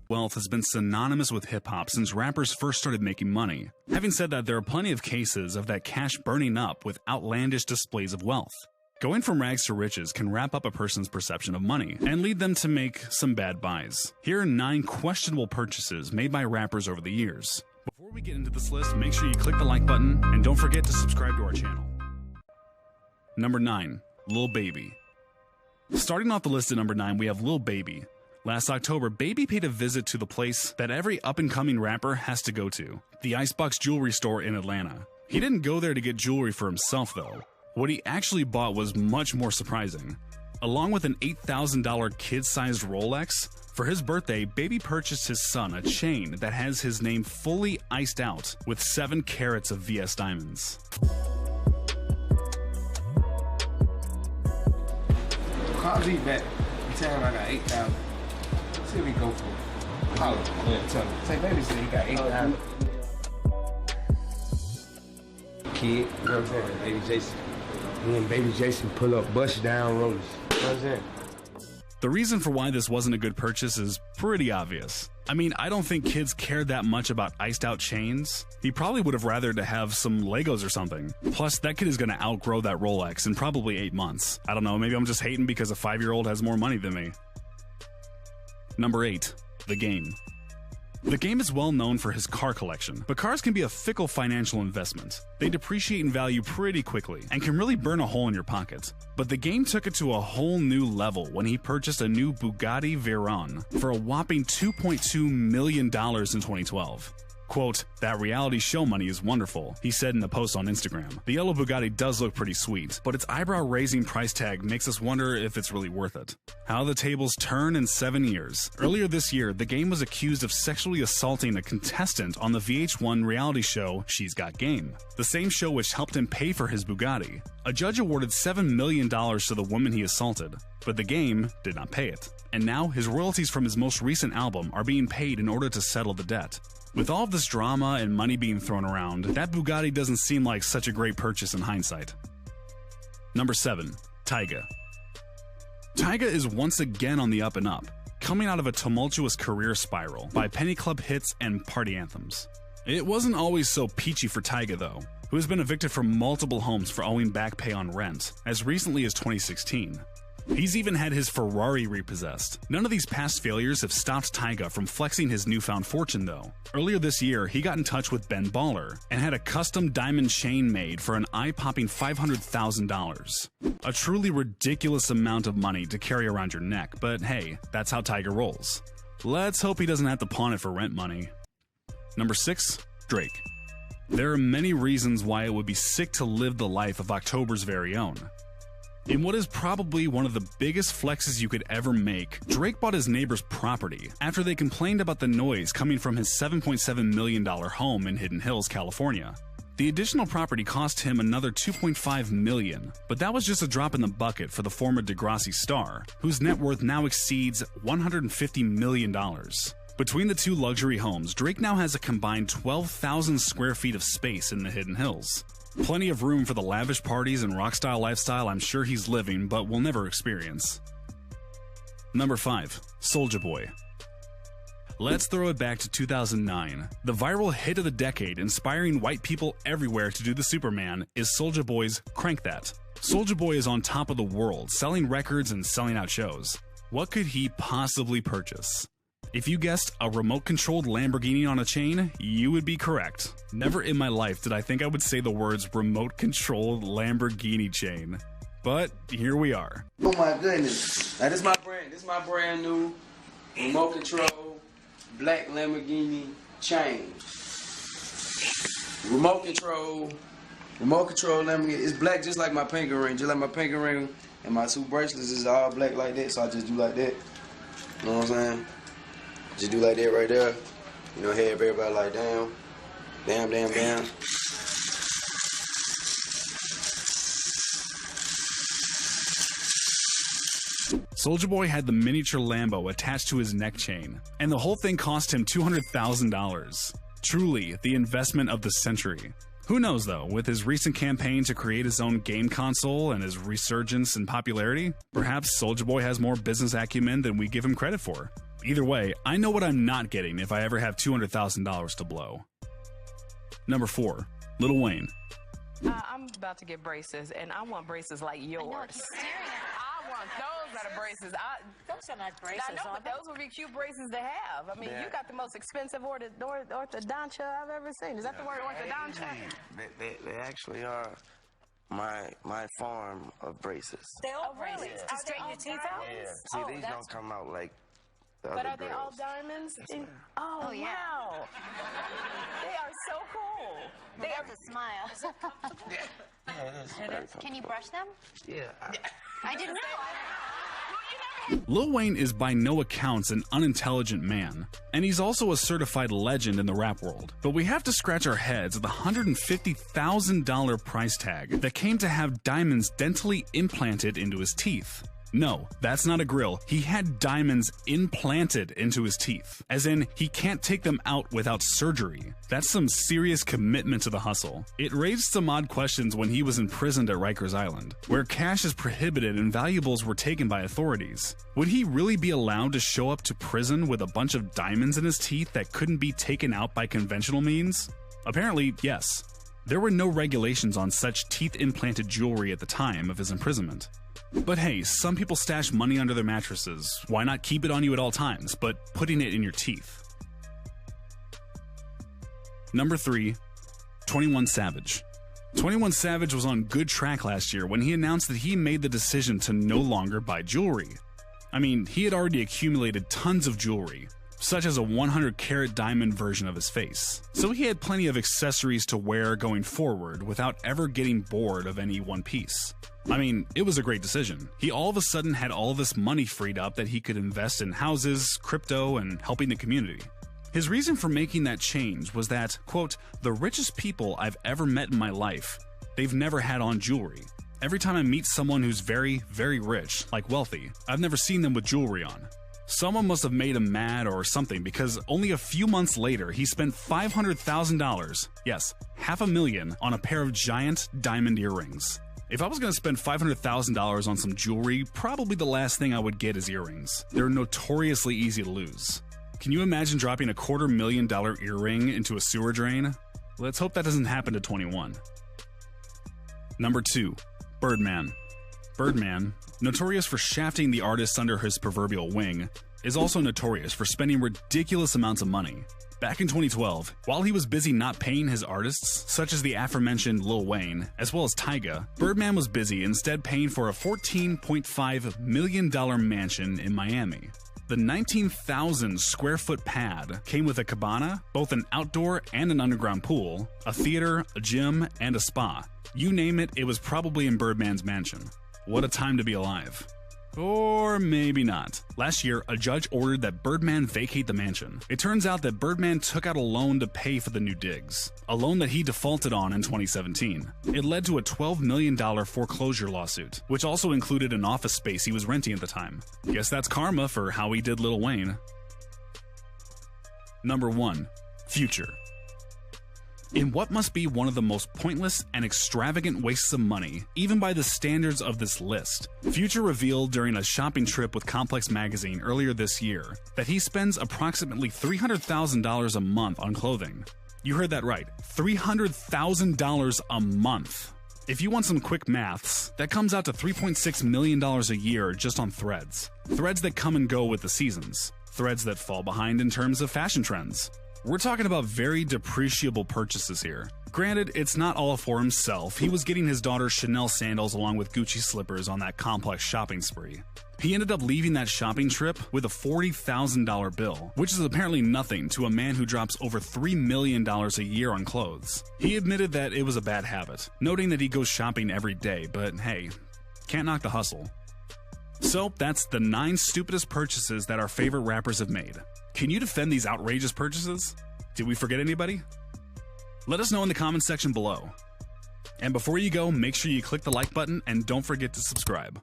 Wealth has been synonymous with hip-hop since rappers first started making money. Having said that, there are plenty of cases of that cash burning up with outlandish displays of wealth. Going from rags to riches can wrap up a person's perception of money and lead them to make some bad buys. Here are 9 questionable purchases made by rappers over the years. Before we get into this list, make sure you click the like button and don't forget to subscribe to our channel. Number 9. Lil Baby. Starting off the list at number 9, we have Lil Baby. Last October, Baby paid a visit to the place that every up-and-coming rapper has to go to, the Icebox Jewelry Store in Atlanta. He didn't go there to get jewelry for himself, though. What he actually bought was much more surprising. Along with an $8,000 kid-sized Rolex, for his birthday, Baby purchased his son a chain that has his name fully iced out with 7 carats of VS diamonds. Call Z back. Tell him I got 8,000. See what we go for. Holla. Yeah, tell him. Say, Baby said he got 8,000. Kid, you know what I'm saying? Baby Jason. Me and Baby Jason pull up, bust down rollers. You know what I'm saying? The reason for why this wasn't a good purchase is pretty obvious. I mean, I don't think kids care that much about iced out chains. He probably would have rather to have some Legos or something. Plus, that kid is going to outgrow that Rolex in probably 8 months. I don't know, maybe I'm just hating because a 5-year-old has more money than me. Number 8. The Game. The Game is well known for his car collection, but cars can be a fickle financial investment. They depreciate in value pretty quickly and can really burn a hole in your pocket. But The Game took it to a whole new level when he purchased a new Bugatti Veyron for a whopping $2.2 million in 2012. Quote, "That reality show money is wonderful," he said in a post on Instagram. The yellow Bugatti does look pretty sweet, but its eyebrow-raising price tag makes us wonder if it's really worth it. How the tables turn in 7 years. Earlier this year, The Game was accused of sexually assaulting a contestant on the VH1 reality show She's Got Game, the same show which helped him pay for his Bugatti. A judge awarded $7 million to the woman he assaulted, but The Game did not pay it. And now, his royalties from his most recent album are being paid in order to settle the debt. With all of this drama and money being thrown around, that Bugatti doesn't seem like such a great purchase in hindsight. Number 7. Tyga. Tyga is once again on the up and up, coming out of a tumultuous career spiral by Penny Club hits and party anthems. It wasn't always so peachy for Tyga, though, who has been evicted from multiple homes for owing back pay on rent, as recently as 2016. He's even had his Ferrari repossessed. None of these past failures have stopped Tyga from flexing his newfound fortune, though. Earlier this year, he got in touch with Ben Baller and had a custom diamond chain made for an eye-popping $500,000. A truly ridiculous amount of money to carry around your neck, but hey, that's how Tyga rolls. Let's hope he doesn't have to pawn it for rent money. Number 6. Drake. There are many reasons why it would be sick to live the life of October's very own. In what is probably one of the biggest flexes you could ever make, Drake bought his neighbor's property after they complained about the noise coming from his $7.7 million home in Hidden Hills, California. The additional property cost him another $2.5 million, but that was just a drop in the bucket for the former Degrassi star, whose net worth now exceeds $150 million. Between the 2 luxury homes, Drake now has a combined 12,000 square feet of space in the Hidden Hills. Plenty of room for the lavish parties and rock-style lifestyle I'm sure he's living but will never experience. Number 5. Soulja Boy. Let's throw it back to 2009. The viral hit of the decade, inspiring white people everywhere to do the Superman, is Soulja Boy's Crank That. Soulja Boy is on top of the world, selling records and selling out shows. What could he possibly purchase? If you guessed a remote-controlled Lamborghini on a chain, you would be correct. Never in my life did I think I would say the words remote-controlled Lamborghini chain. But here we are. Oh my goodness. Now this is my brand new remote control black Lamborghini chain. Remote control Lamborghini. It's black just like my pinky ring. Just like my pinky ring and my 2 bracelets is all black like that, so I just do like that. You know what I'm saying? Just do like that right there. You know, have everybody like damn. Damn, damn, damn. Soulja Boy had the miniature Lambo attached to his neck chain, and the whole thing cost him $200,000. Truly, the investment of the century. Who knows though, with his recent campaign to create his own game console and his resurgence in popularity, perhaps Soulja Boy has more business acumen than we give him credit for. Either way, I know what I'm not getting if I ever have $200,000 to blow. Number 4. Lil Wayne. I'm about to get braces, and I want braces like yours. I know, I keep staring at I want those that are braces. those are not braces, I know, but those would be cute braces to have. I mean, you got the most expensive orthodontia I've ever seen. Is that the word, orthodontia? They actually are my farm of braces. They all really? braces. Are To they straighten all your teeth out? Yeah. See, these don't come out like the But other are they all girls. diamonds? Oh, yeah. Wow. They are so cool. They have to smile. Yeah, it is very comfortable. Can you brush them? Yeah. I didn't know. Lil Wayne is by no accounts an unintelligent man, and he's also a certified legend in the rap world. But we have to scratch our heads at the $150,000 price tag that came to have diamonds dentally implanted into his teeth. No, that's not a grill. He had diamonds implanted into his teeth. As in, he can't take them out without surgery. That's some serious commitment to the hustle. It raised some odd questions when he was imprisoned at Rikers Island, where cash is prohibited and valuables were taken by authorities. Would he really be allowed to show up to prison with a bunch of diamonds in his teeth that couldn't be taken out by conventional means? Apparently, yes. There were no regulations on such teeth-implanted jewelry at the time of his imprisonment. But hey, some people stash money under their mattresses. Why not keep it on you at all times, but putting it in your teeth? Number 3. 21 Savage. 21 Savage was on good track last year when he announced that he made the decision to no longer buy jewelry. I mean, he had already accumulated tons of jewelry, such as a 100-carat diamond version of his face. So he had plenty of accessories to wear going forward without ever getting bored of any one piece. I mean, it was a great decision. He all of a sudden had all this money freed up that he could invest in houses, crypto, and helping the community. His reason for making that change was that, quote, the richest people I've ever met in my life, they've never had on jewelry. Every time I meet someone who's very, very rich, like wealthy, I've never seen them with jewelry on. Someone must have made him mad or something because only a few months later he spent $500,000, yes, $500,000 on a pair of giant diamond earrings. If I was going to spend $500,000 on some jewelry, probably the last thing I would get is earrings. They're notoriously easy to lose. Can you imagine dropping a $250,000 earring into a sewer drain? Let's hope that doesn't happen to 21. Number 2. Birdman. Birdman, notorious for shafting the artists under his proverbial wing, is also notorious for spending ridiculous amounts of money. Back in 2012, while he was busy not paying his artists, such as the aforementioned Lil Wayne, as well as Tyga, Birdman was busy instead paying for a $14.5 million mansion in Miami. The 19,000 square foot pad came with a cabana, both an outdoor and an underground pool, a theater, a gym, and a spa. You name it, it was probably in Birdman's mansion. What a time to be alive. Or maybe not. Last year, a judge ordered that Birdman vacate the mansion. It turns out that Birdman took out a loan to pay for the new digs, a loan that he defaulted on in 2017. It led to a $12 million foreclosure lawsuit, which also included an office space he was renting at the time. Guess that's karma for how he did Lil Wayne. Number 1. Future. In what must be one of the most pointless and extravagant wastes of money, even by the standards of this list, Future revealed during a shopping trip with Complex Magazine earlier this year that he spends approximately $300,000 a month on clothing. You heard that right, $300,000 a month. If you want some quick maths, that comes out to $3.6 million a year just on threads. Threads that come and go with the seasons. Threads that fall behind in terms of fashion trends. We're talking about very depreciable purchases here. Granted, it's not all for himself. He was getting his daughter Chanel sandals along with Gucci slippers on that Complex shopping spree. He ended up leaving that shopping trip with a $40,000 bill, which is apparently nothing to a man who drops over $3 million a year on clothes. He admitted that it was a bad habit, noting that he goes shopping every day, but hey, can't knock the hustle. So that's the 9 stupidest purchases that our favorite rappers have made. Can you defend these outrageous purchases? Did we forget anybody? Let us know in the comments section below. And before you go, make sure you click the like button and don't forget to subscribe.